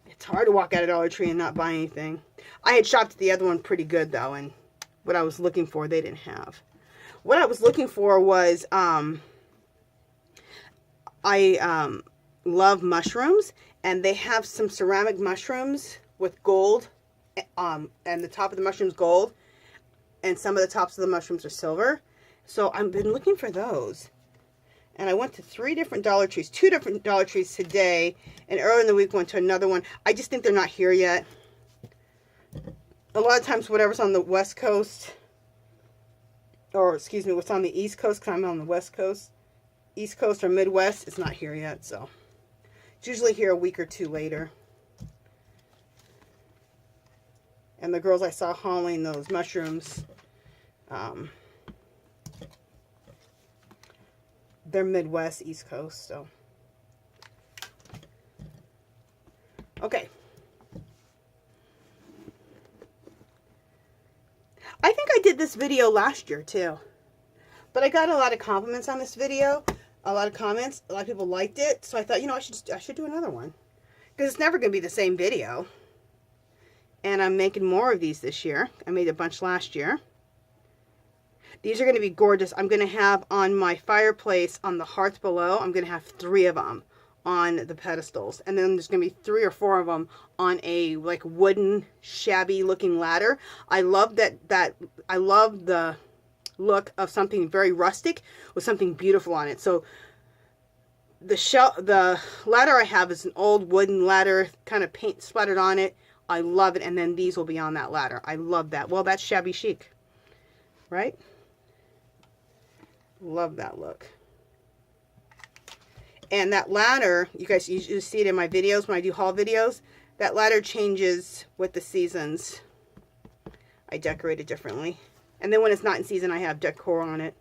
It's hard to walk out of Dollar Tree and not buy anything. I had shopped at the other one pretty good though, and what I was looking for they didn't have. What I was looking for was I love mushrooms, and they have some ceramic mushrooms with gold, and the top of the mushroom's gold, and some of the tops of the mushrooms are silver. So I've been looking for those. And I went to 3 different Dollar Trees, 2 different Dollar Trees today, and earlier in the week went to another one. I just think they're not here yet. A lot of times whatever's on the West Coast, or excuse me, what's on the East Coast, because I'm on the West Coast, East Coast or Midwest, it's not here yet, so it's usually here a week or 2 later. And the girls I saw hauling those mushrooms, they're Midwest, East Coast, so. Okay. I think I did this video last year too, but I got a lot of compliments on this video, a lot of comments, a lot of people liked it, so I thought, you know, I should do another one, because it's never going to be the same video. And I'm making more of these this year. I made a bunch last year. These are going to be gorgeous. I'm going to have on my fireplace on the hearth below, I'm going to have 3 of them on the pedestals. And then there's going to be 3 or 4 of them on a like wooden shabby looking ladder. I love I love the look of something very rustic with something beautiful on it. So the ladder I have is an old wooden ladder, kind of paint splattered on it. I love it. And then these will be on that ladder. I love that. Well, that's shabby chic, right? Love that look. And that ladder, you guys usually see it in my videos when I do haul videos. That ladder changes with the seasons. I decorate it differently. And then when it's not in season, I have decor on it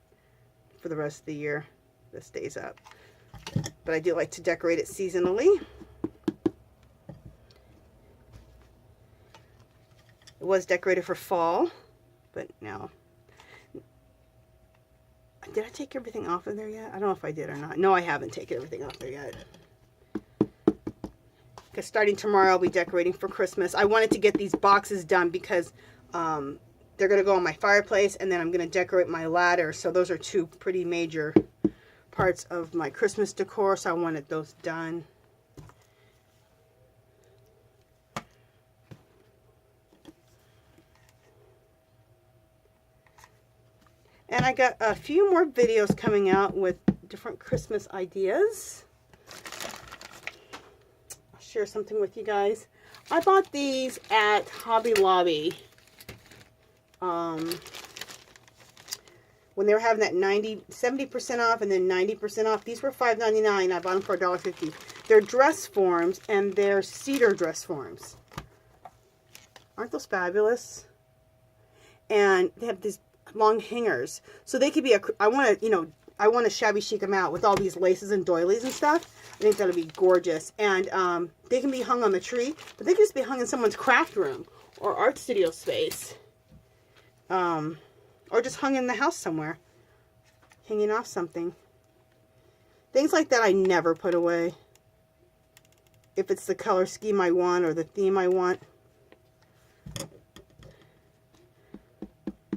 for the rest of the year. This stays up. But I do like to decorate it seasonally. It was decorated for fall, but now. Did I take everything off of there yet? I don't know if I did or not. No, I haven't taken everything off there yet. Because starting tomorrow, I'll be decorating for Christmas. I wanted to get these boxes done because they're going to go on my fireplace, and then I'm going to decorate my ladder. So those are 2 pretty major parts of my Christmas decor, so I wanted those done. And I got a few more videos coming out with different Christmas ideas. I'll share something with you guys. I bought these at Hobby Lobby. When they were having that 70% off and then 90% off. These were $5.99. I bought them for $1.50. They're dress forms, and they're cedar dress forms. Aren't those fabulous? And they have these long hangers, so they could be I want to shabby chic them out with all these laces and doilies and stuff. I think that'll be gorgeous. And they can be hung on the tree, but they can just be hung in someone's craft room or art studio space, or just hung in the house somewhere, hanging off something. Things like that I never put away if it's the color scheme I want or the theme I want.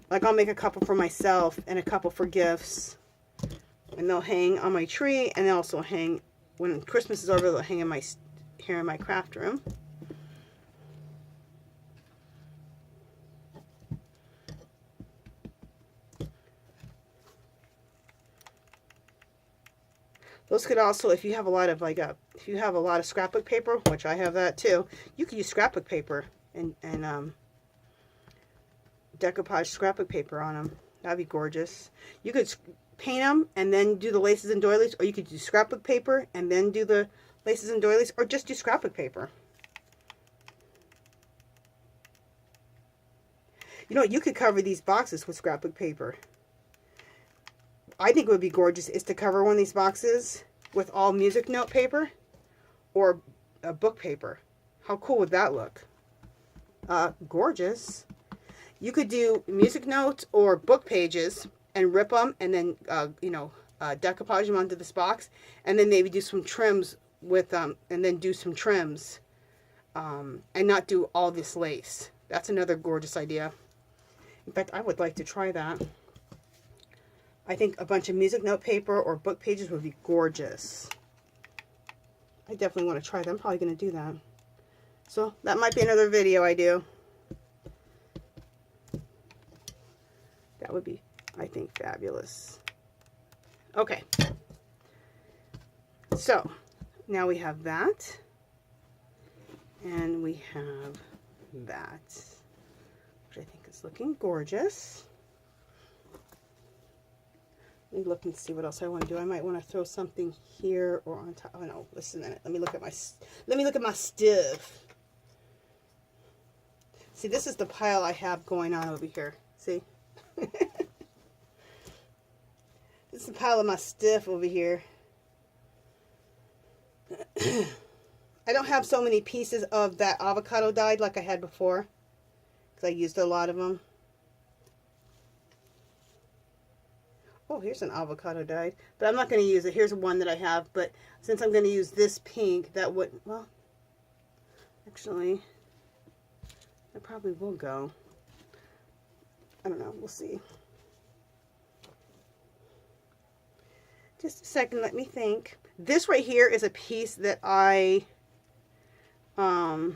Like, I'll make a couple for myself and a couple for gifts. And they'll hang on my tree, and they'll also hang, when Christmas is over, they'll hang in here in my craft room. Those could also, if you have a lot of if you have a lot of scrapbook paper, which I have that too, you could use scrapbook paper and decoupage scrapbook paper on them. That'd be gorgeous. You could paint them and then do the laces and doilies, or you could do scrapbook paper and then do the laces and doilies, or just do scrapbook paper. You know, you could cover these boxes with scrapbook paper. I think it would be gorgeous is to cover one of these boxes with all music note paper or a book paper. How cool would that look? Gorgeous. You could do music notes or book pages and rip them and then, decoupage them onto this box, and then maybe do some trims with and then do some trims, and not do all this lace. That's another gorgeous idea. In fact, I would like to try that. I think a bunch of music note paper or book pages would be gorgeous. I definitely want to try that. I'm probably going to do that. So that might be another video I do. That would be, I think, fabulous. Okay. So now we have that. And we have that, which I think is looking gorgeous. Let me look and see what else I want to do. I might want to throw something here or on top. Oh no, listen a minute. Let me look at my stuff. See, this is the pile I have going on over here. See? This is the pile of my stuff over here. I don't have so many pieces of that avocado dyed like I had before, because I used a lot of them. Oh, here's an avocado dyed, but I'm not going to use it. Here's one that I have, but since I'm going to use this pink, that would, well, actually, that probably will go. I don't know. We'll see. Just a second. Let me think. This right here is a piece that I, we're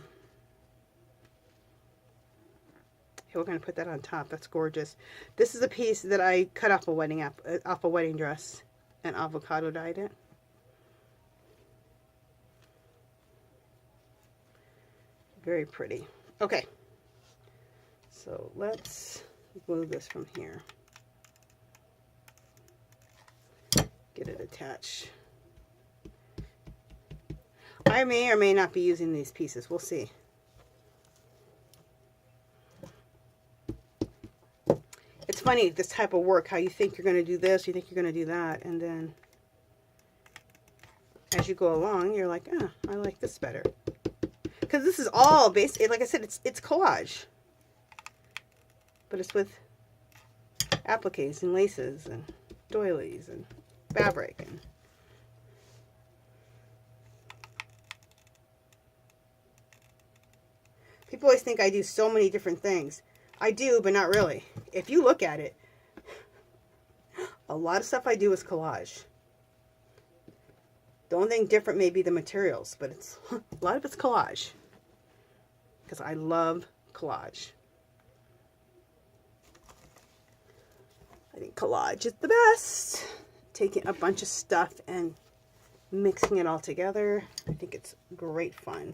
going to put that on top. That's gorgeous. This is a piece that I cut off a wedding dress and avocado dyed it. Very pretty. Okay. So let's glue this from here. Get it attached. I may or may not be using these pieces. We'll see. It's funny, this type of work, how you think you're going to do this, you think you're going to do that, and then as you go along, you're like, ah, I like this better. Because this is all basically, like I said, it's collage. But it's with appliques and laces and doilies and fabric. And people always think I do so many different things. I do, but not really. If you look at it, a lot of stuff I do is collage. The only thing different may be the materials, but it's a lot of it's collage. Because I love collage. I think collage is the best. Taking a bunch of stuff and mixing it all together. I think it's great fun.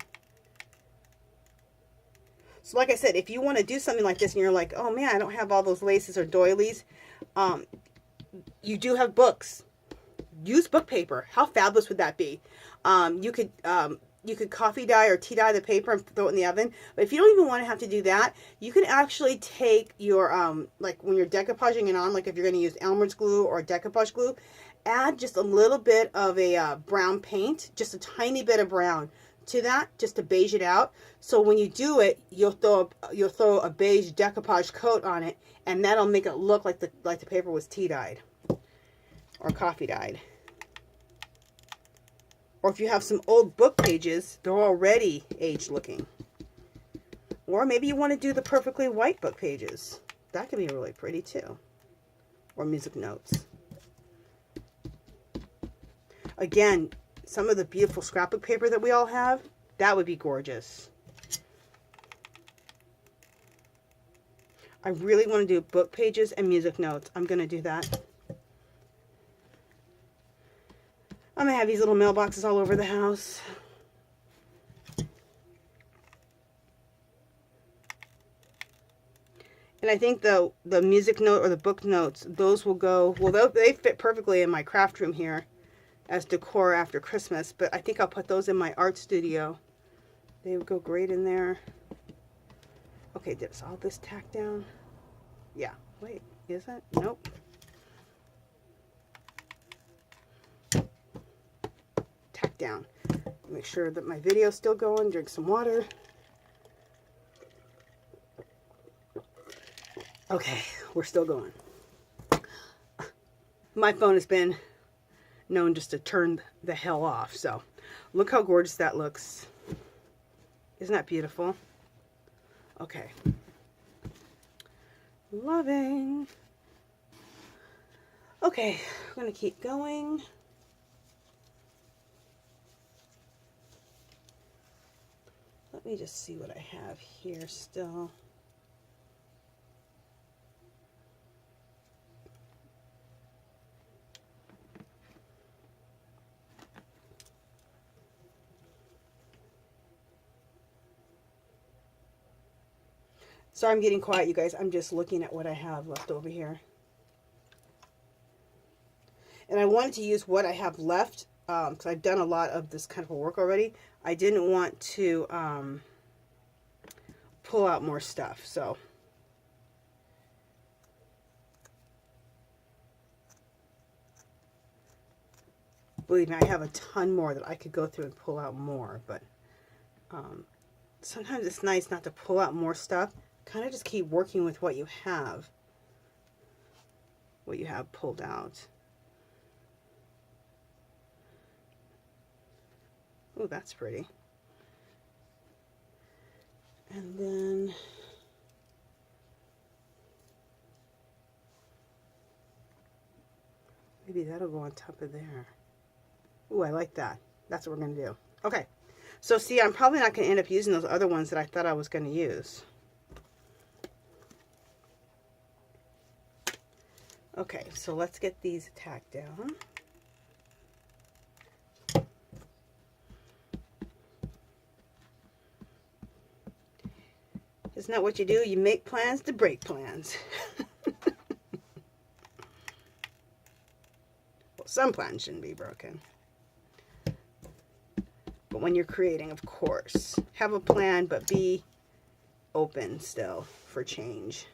So like I said, if you want to do something like this and you're like, oh man, I don't have all those laces or doilies, you do have books. Use book paper. How fabulous would that be? You could coffee dye or tea dye the paper and throw it in the oven. But if you don't even want to have to do that, you can actually take your, like when you're decoupaging it on, like if you're going to use Elmer's glue or decoupage glue, add just a little bit of a brown paint, just a tiny bit of brown to that, just to beige it out. So when you do it, you'll throw a beige decoupage coat on it, and that'll make it look like the paper was tea dyed or coffee dyed. Or if you have some old book pages, they're already aged looking. Or maybe you want to do the perfectly white book pages. That can be really pretty too. Or music notes. Again, some of the beautiful scrapbook paper that we all have, that would be gorgeous. I really want to do book pages and music notes. I'm going to do that. I'm going to have these little mailboxes all over the house. And I think the music note or the book notes, those will go, well, they fit perfectly in my craft room here as decor after Christmas, but I think I'll put those in my art studio. They would go great in there. Okay, did all this tack down? Yeah, wait, is it? Nope. Tack down. Make sure that my video's still going. Drink some water. Okay, we're still going. My phone has been known just to turn the hell off. So look how gorgeous that looks. Isn't that beautiful? Okay. Loving. Okay, I'm going to keep going. Let me just see what I have here still. Sorry I'm getting quiet, you guys. I'm just looking at what I have left over here. And I wanted to use what I have left because I've done a lot of this kind of work already. I didn't want to pull out more stuff. So believe me, I have a ton more that I could go through and pull out more. But sometimes it's nice not to pull out more stuff. Kind of just keep working with what you have pulled out. Oh, that's pretty. And then maybe that'll go on top of there. Oh, I like that. That's what we're going to do. Okay. So see, I'm probably not going to end up using those other ones that I thought I was going to use. Okay, so let's get these tacked down. Isn't that what you do? You make plans to break plans. Well, some plans shouldn't be broken. But when you're creating, of course, have a plan, but be open still for change.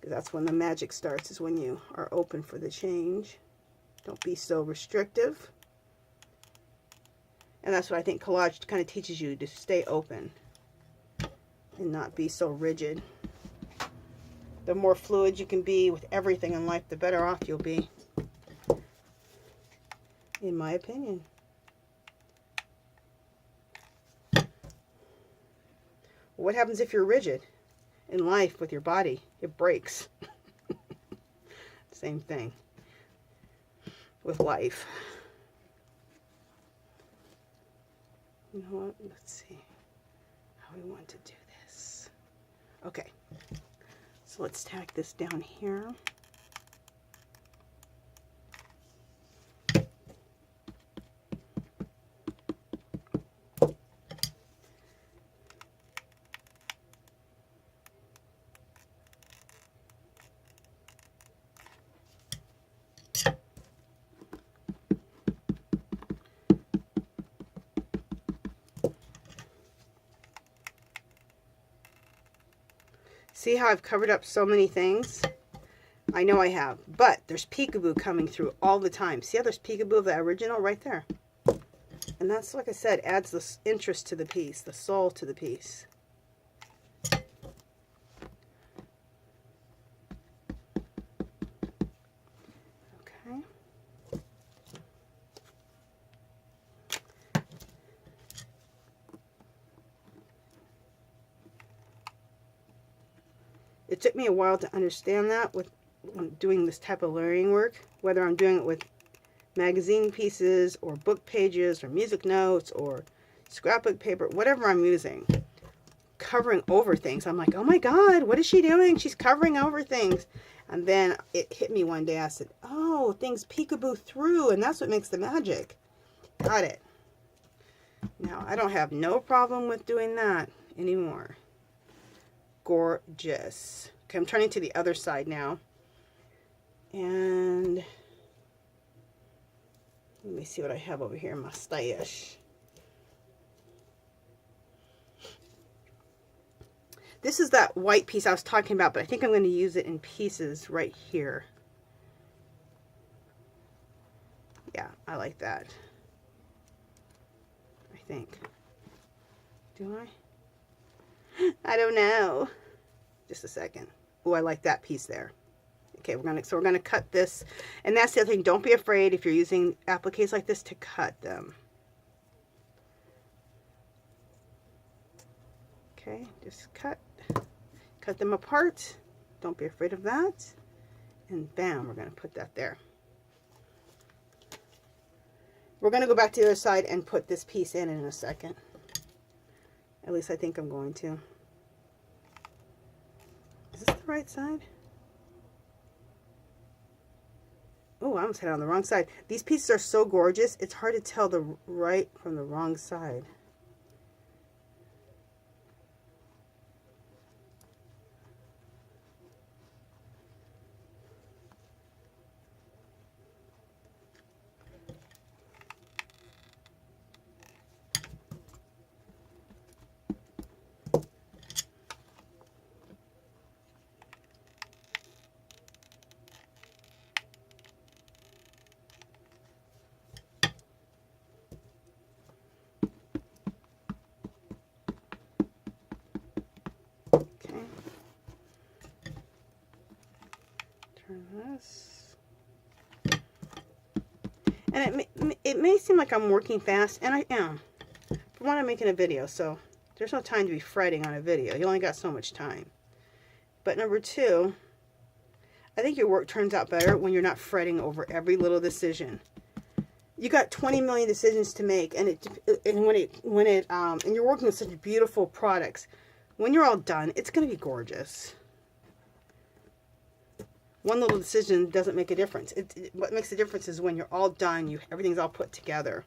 Because that's when the magic starts, is when you are open for the change. Don't be so restrictive. And that's what I think collage kind of teaches you, to stay open and not be so rigid. The more fluid you can be with everything in life, the better off you'll be, in my opinion. What happens if you're rigid in life with your body? It breaks. Same thing with life. You know what? Let's see how we want to do this. Okay, so let's tack this down here. See how I've covered up so many things? I know I have, but there's peekaboo coming through all the time. See how there's peekaboo of the original right there? And that's, like I said, adds this interest to the piece, the soul to the piece. Okay. It took me a while to understand that with doing this type of layering work, whether I'm doing it with magazine pieces or book pages or music notes or scrapbook paper, whatever I'm using, covering over things. I'm like, oh my God, what is she doing? She's covering over things. And then it hit me one day. I said, oh, things peekaboo through, and that's what makes the magic. Got it. Now, I don't have no problem with doing that anymore. Gorgeous. Okay, I'm turning to the other side now. And let me see what I have over here in my stash. This is that white piece I was talking about, but I think I'm going to use it in pieces right here. Yeah, I like that. I think. Do I? I don't know. Just a second. Oh, I like that piece there. Okay, we're gonna cut this, and that's the other thing. Don't be afraid if you're using appliques like this to cut them. Okay, just cut them apart. Don't be afraid of that. And bam, we're gonna put that there. We're gonna go back to the other side and put this piece in a second. At least I think I'm going to. Is this the right side? Oh, I almost had it on the wrong side. These pieces are so gorgeous, it's hard to tell the right from the wrong side. This. And it may seem like I'm working fast, and I am. For one, I'm making a video, so there's no time to be fretting on a video. You only got so much time. But number two, I think your work turns out better when you're not fretting over every little decision. You got 20 million decisions to make, and and you're working with such beautiful products. When you're all done, it's going to be gorgeous. One little decision doesn't make a difference. What makes a difference is when you're all done, everything's all put together.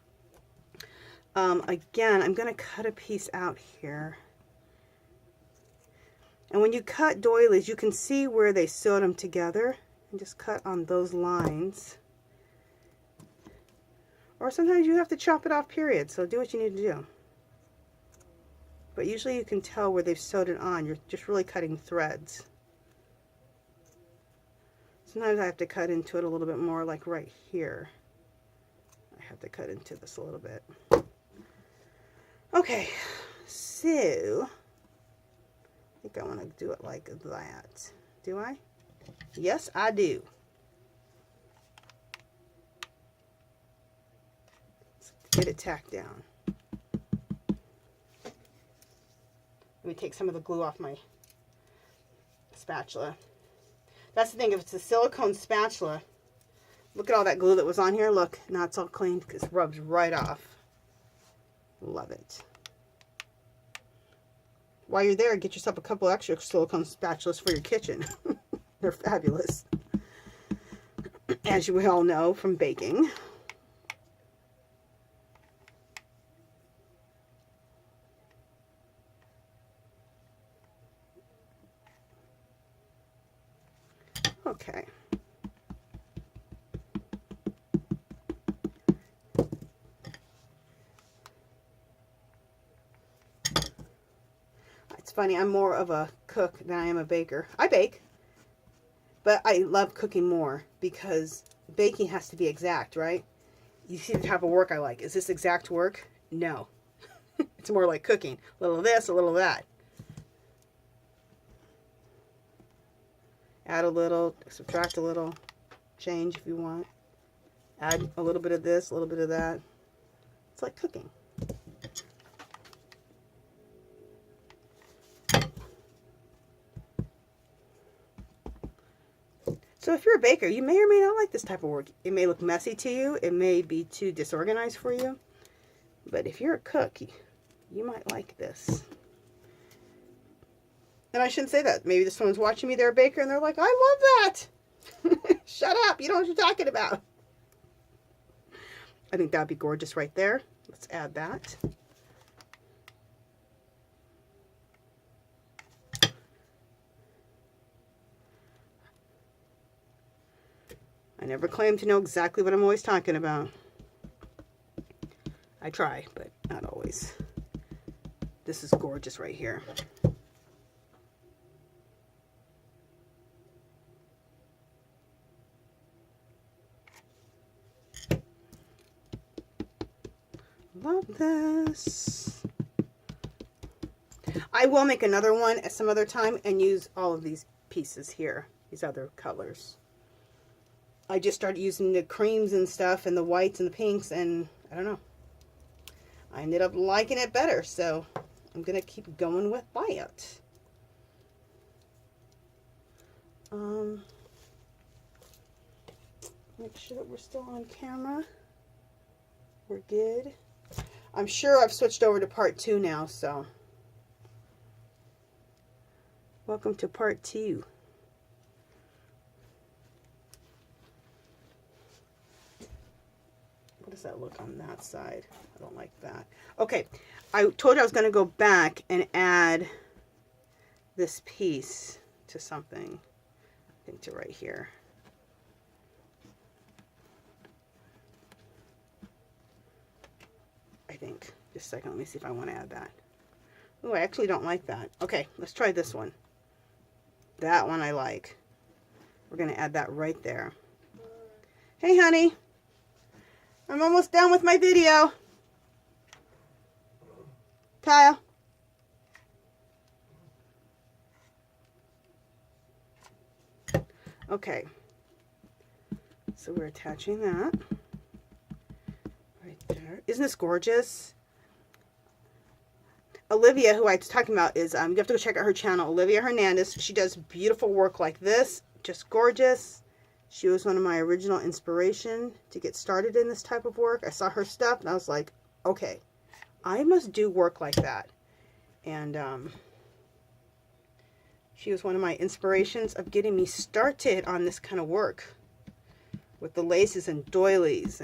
Again, I'm going to cut a piece out here. And when you cut doilies, you can see where they sewed them together. And just cut on those lines. Or sometimes you have to chop it off, period. So do what you need to do. But usually you can tell where they've sewed it on. You're just really cutting threads. Sometimes I have to cut into it a little bit more, like right here. I have to cut into this a little bit. Okay, so I think I want to do it like that. Do I? Yes, I do. Let's get it tacked down. Let me take some of the glue off my spatula. That's the thing, if it's a silicone spatula, look at all that glue that was on here. Look, now it's all clean because it rubs right off. Love it. While you're there, get yourself a couple extra silicone spatulas for your kitchen. They're fabulous. As you all know from baking. Okay. It's funny, I'm more of a cook than I am a baker. I bake, but I love cooking more because baking has to be exact, right? You see the type of work I like. Is this exact work? No. It's more like cooking. A little of this, a little of that. Add a little, subtract a little, change if you want. Add a little bit of this, a little bit of that. It's like cooking. So if you're a baker, you may or may not like this type of work. It may look messy to you. It may be too disorganized for you. But if you're a cook, you might like this. And I shouldn't say that. Maybe someone's watching me, they're a baker, and they're like, I love that. Shut up. You know what you're talking about. I think that would be gorgeous right there. Let's add that. I never claim to know exactly what I'm always talking about. I try, but not always. This is gorgeous right here. Love this. I will make another one at some other time and use all of these pieces here, these other colors. I just started using the creams and stuff and the whites and the pinks, and I don't know. I ended up liking it better, so I'm going to keep going with it. Make sure that we're still on camera. We're good. I'm sure I've switched over to part 2 now, so welcome to part 2. What does that look on that side? I don't like that. Okay, I told you I was going to go back and add this piece to something. I think to right here. I think. Just a second, let me see if I want to add that. Oh, I actually don't like that. Okay, let's try this one. That one I like. We're going to add that right there. Hey, honey. I'm almost done with my video. Kyle. Okay. So we're attaching that. Right there. Isn't this gorgeous? Olivia, who I was talking about, is, you have to go check out her channel, Olivia Hernandez. She does beautiful work like this. Just gorgeous. She was one of my original inspiration to get started in this type of work. I saw her stuff and I was like, okay, I must do work like that. And she was one of my inspirations of getting me started on this kind of work with the laces and doilies.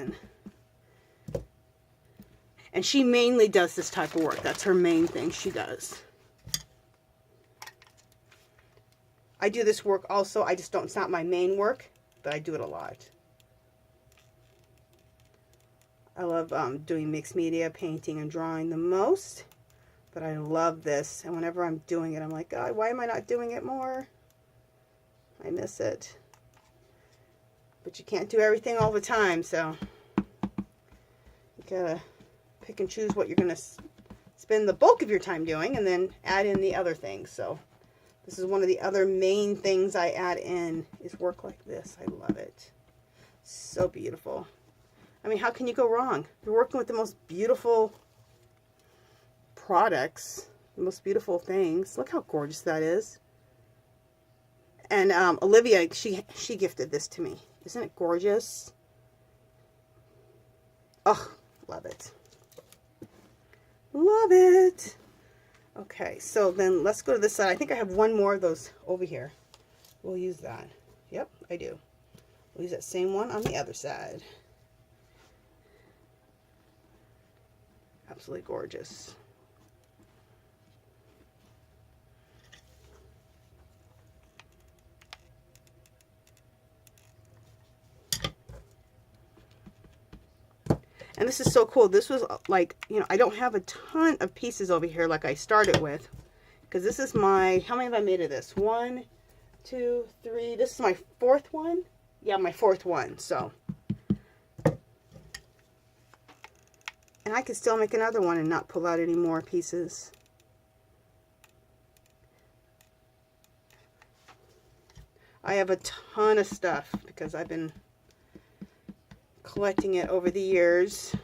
And she mainly does this type of work. That's her main thing she does. I do this work also. I just don't, it's not my main work, but I do it a lot. I love doing mixed media, painting and drawing the most, but I love this. And whenever I'm doing it, I'm like, God, why am I not doing it more? I miss it. But you can't do everything all the time, so you gotta pick and choose what you're gonna spend the bulk of your time doing and then add in the other things. So this is one of the other main things I add in is work like this. I love it. So beautiful. I mean, how can you go wrong? You're working with the most beautiful products, the most beautiful things. Look how gorgeous that is. And Olivia, she gifted this to me. Isn't it gorgeous? Oh, love it. Love it. Okay, so then let's go to this side. I think I have one more of those over here. We'll use that. Yep, I do. We'll use that same one on the other side. Absolutely gorgeous. And this is so cool. This was like, you know, I don't have a ton of pieces over here like I started with. Because this is my, how many have I made of this? 1, 2, 3. This is my 4th one. Yeah, my 4th one. So. And I could still make another one and not pull out any more pieces. I have a ton of stuff because I've been collecting it over the years.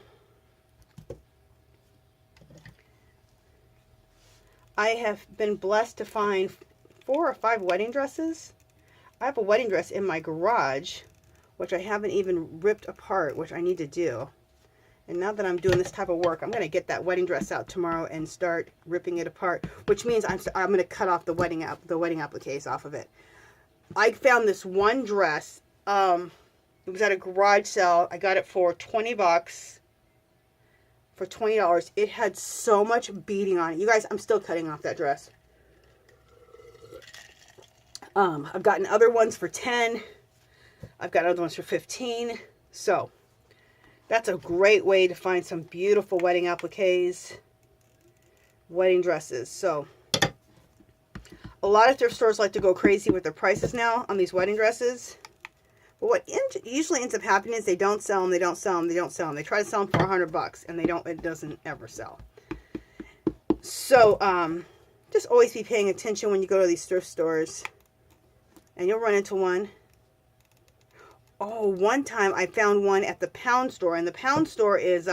I have been blessed to find 4 or 5 wedding dresses. I have a wedding dress in my garage, which I haven't even ripped apart, which I need to do. And now that I'm doing this type of work, I'm going to get that wedding dress out tomorrow and start ripping it apart, which means I'm going to cut off the wedding appliques off of it. I found this one dress. It was at a garage sale. I got it for 20 bucks. For $20. It had so much beading on it. You guys, I'm still cutting off that dress. I've gotten other ones for 10. I've got other ones for 15. So, that's a great way to find some beautiful wedding appliques. Wedding dresses. So, a lot of thrift stores like to go crazy with their prices now on these wedding dresses. But what usually ends up happening is they don't sell them, they don't sell them, they don't sell them. They try to sell them for $100 and it doesn't ever sell. So, just always be paying attention when you go to these thrift stores. And you'll run into one. Oh, one time I found one at the pound store, and the pound store is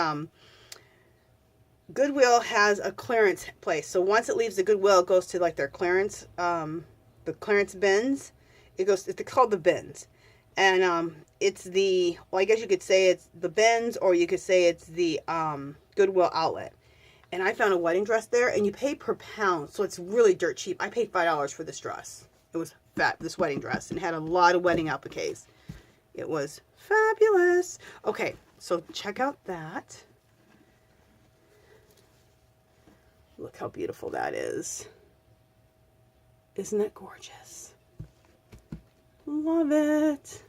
Goodwill has a clearance place. So once it leaves the Goodwill, it goes to like their clearance, the clearance bins. It's called the bins, and it's the, well, I guess you could say it's the bins, or you could say it's the Goodwill outlet. And I found a wedding dress there, and you pay per pound, so it's really dirt cheap. I paid $5 for this dress. It was this wedding dress, and had a lot of wedding appliques. It was fabulous. Okay, so check out that. Look how beautiful that is. Isn't it gorgeous? Love it.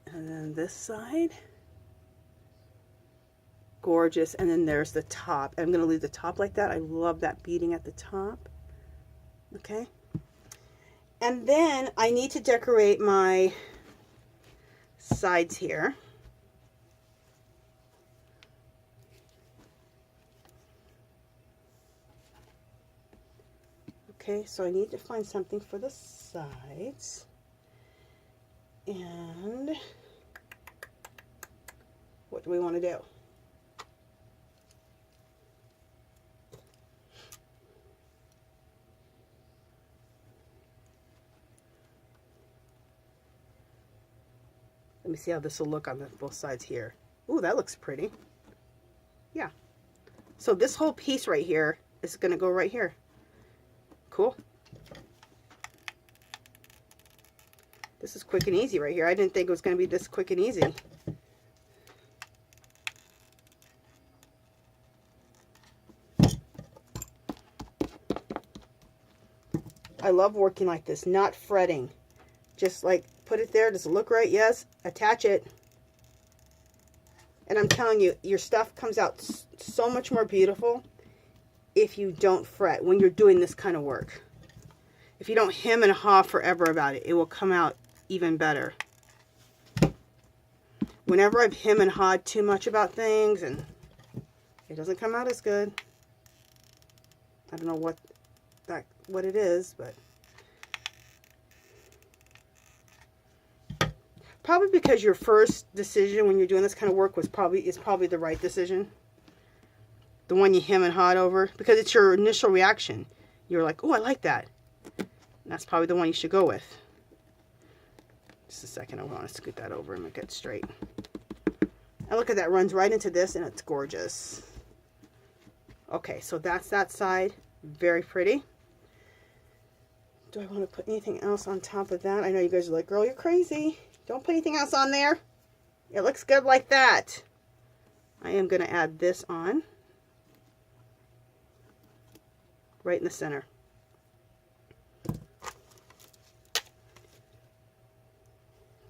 And then this side. Gorgeous. And then there's the top. I'm going to leave the top like that. I love that beading at the top. Okay. And then I need to decorate my sides here. Okay, so I need to find something for the sides. And what do we want to do? Let me see how this will look on both sides here. Ooh, that looks pretty. Yeah. So this whole piece right here is going to go right here. Cool. This is quick and easy right here. I didn't think it was going to be this quick and easy. I love working like this, not fretting. Just like put it there. Does it look right? Yes. Attach it. And I'm telling you, your stuff comes out so much more beautiful if you don't fret when you're doing this kind of work. If you don't hem and haw forever about it, it will come out even better. Whenever I've hem and hawed too much about things, and it doesn't come out as good. I don't know what it is, but probably because your first decision when you're doing this kind of work is probably the right decision. The one you hem and hawed over, because it's your initial reaction. You're like, oh, I like that. And that's probably the one you should go with. Just a second, I want to scoot that over and make it straight. And look at that, runs right into this, and it's gorgeous. Okay, so that's that side. Very pretty. Do I want to put anything else on top of that? I know you guys are like, girl, you're crazy. Don't put anything else on there. It looks good like that. I am going to add this on. Right in the center.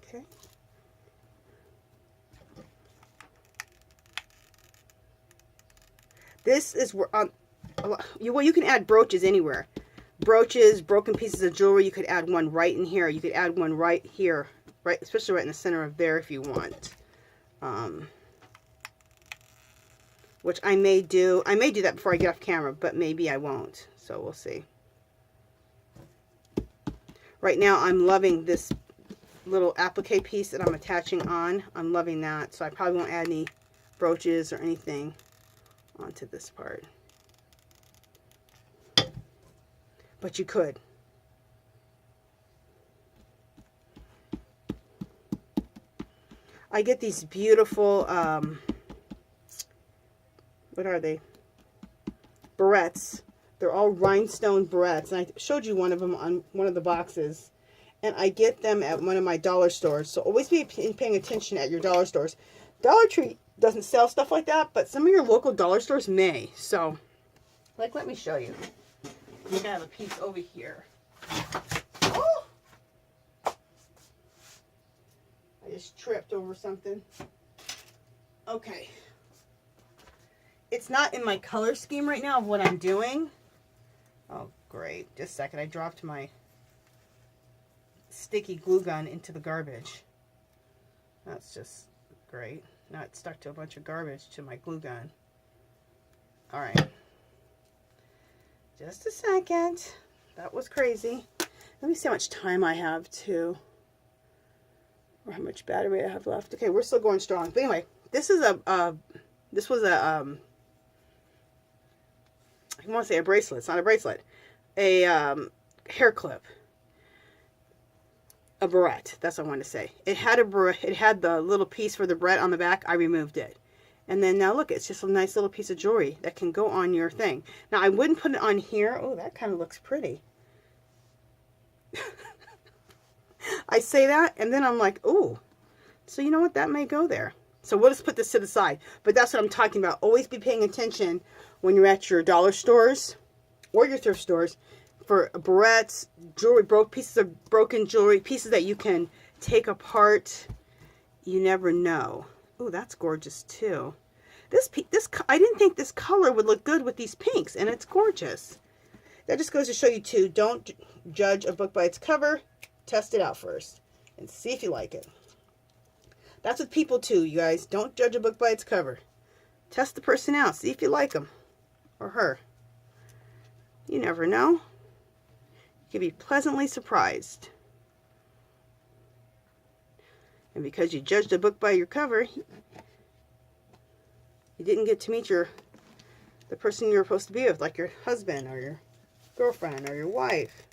Okay. This is where well, you can add brooches anywhere. Brooches, broken pieces of jewelry, you could add one right in here. You could add one right here, right, especially right in the center of there if you want. Which I may do. I may do that before I get off camera, but maybe I won't. So we'll see. Right now I'm loving this little applique piece that I'm attaching on. I'm loving that. So I probably won't add any brooches or anything onto this part. But you could. I get these beautiful, what are they? Barrettes. They're all rhinestone barrettes. And I showed you one of them on one of the boxes. And I get them at one of my dollar stores. So always be paying attention at your dollar stores. Dollar Tree doesn't sell stuff like that, but some of your local dollar stores may. So, like, let me show you. I think I have a piece over here. Oh! I just tripped over something. Okay. It's not in my color scheme right now of what I'm doing. Oh, great. Just a second. I dropped my sticky glue gun into the garbage. That's just great. Now it's stuck to a bunch of garbage to my glue gun. All right. Just a second. That was crazy. Let me see how much time I have to Or how much battery I have left. Okay, we're still going strong. But anyway, this is I want to say a bracelet. It's not a bracelet. A hair clip. A barrette. That's what I wanted to say. It had the little piece for the barrette on the back. I removed it. And then now look, it's just a nice little piece of jewelry that can go on your thing. Now I wouldn't put it on here. Oh, that kind of looks pretty. I say that and then I'm like, oh, so you know what? That may go there. So we'll just put this to the side. But that's what I'm talking about. Always be paying attention when you're at your dollar stores or your thrift stores for barrettes, jewelry, pieces of broken jewelry, pieces that you can take apart. You never know. Oh, that's gorgeous too. I didn't think this color would look good with these pinks, and it's gorgeous. That just goes to show you too, don't judge a book by its cover. Test it out first and see if you like it. That's with people too, you guys. Don't judge a book by its cover. Test the person out. See if you like him or her. You never know. You can be pleasantly surprised. And because you judged a book by your cover, you didn't get to meet the person you're supposed to be with, like your husband or your girlfriend or your wife.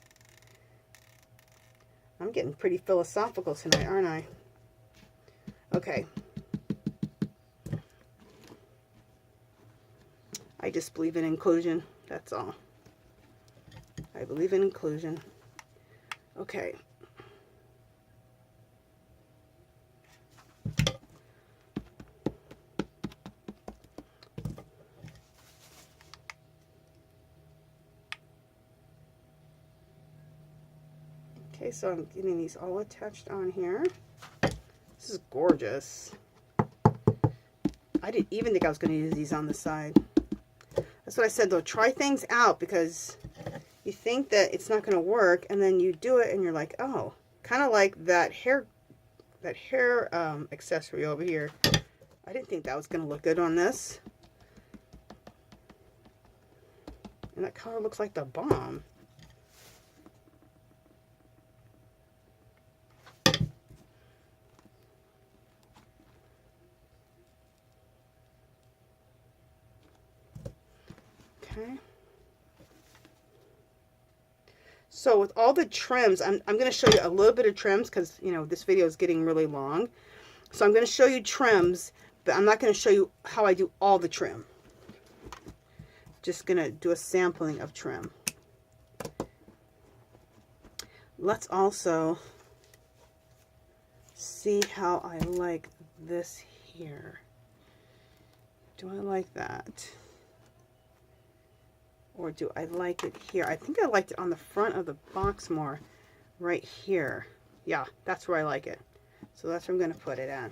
I'm getting pretty philosophical tonight, aren't I? Okay. I just believe in inclusion. That's all. I believe in inclusion. Okay. Okay, so I'm getting these all attached on here. This is gorgeous. I didn't even think I was going to use these on the side. That's what I said though. Try things out because you think that it's not going to work, and then you do it, and you're like, oh, kind of like that hair accessory over here. I didn't think that was going to look good on this. And that color looks like the bomb. Okay. So with all the trims, I'm going to show you a little bit of trims because, you know, this video is getting really long. So I'm going to show you trims, but I'm not going to show you how I do all the trim. Just going to do a sampling of trim. Let's also see how I like this here. Do I like that? Or do I like it here? I think I liked it on the front of the box more. Right here. Yeah, that's where I like it. So that's where I'm going to put it at.